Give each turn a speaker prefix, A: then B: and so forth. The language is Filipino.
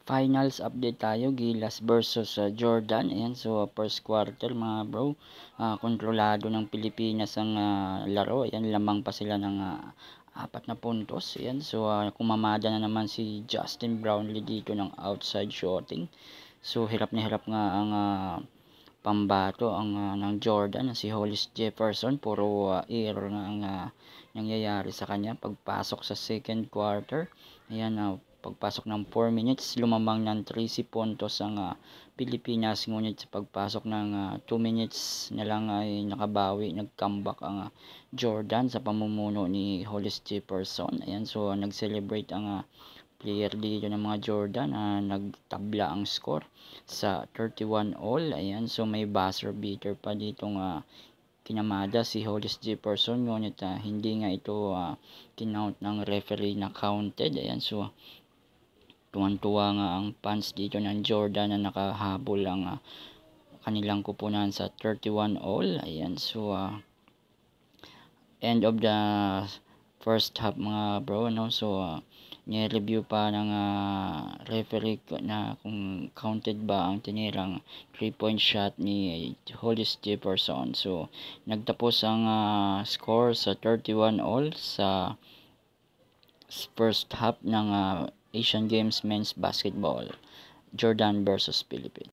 A: Finals update tayo, Gilas versus Jordan. Ayan, so first quarter mga bro, kontrolado ng Pilipinas ang laro. Ayan, lamang pa sila ng 4 na puntos. Ayan, so kumamada na naman si Justin Brownlee dito ng outside shooting. So hirap na hirap nga ang pambato ang ng Jordan, si Hollis Jefferson. Puro error na ang nangyayari sa kanya pagpasok sa second quarter. Ayan, pagpasok ng 4 minutes, lumamang ng 13 puntos ang Pilipinas, ngunit sa pagpasok ng 2 minutes na lang ay nakabawi, nag-comeback ang Jordan sa pamumuno ni Hollis Jefferson. Ayan, so nag-celebrate ang player dito ng mga Jordan, nagtabla ang score sa 31-all. Ayan, so may buzzer beater pa ditong kinamada si Hollis Jefferson, ngunit hindi nga ito kinount ng referee na counted. Ayan, so tuwan-tuwa nga ang fans dito ng Jordan na nakahabol ang kanilang kupunan sa 31-all. Ayan, so end of the first half mga bro, no? So ni-review pa ng referee na kung counted ba ang tinirang 3-point shot ni Hollis Jefferson. So nagtapos ang score sa 31-all sa first half ng Asian Games Men's Basketball, Jordan versus Philippines.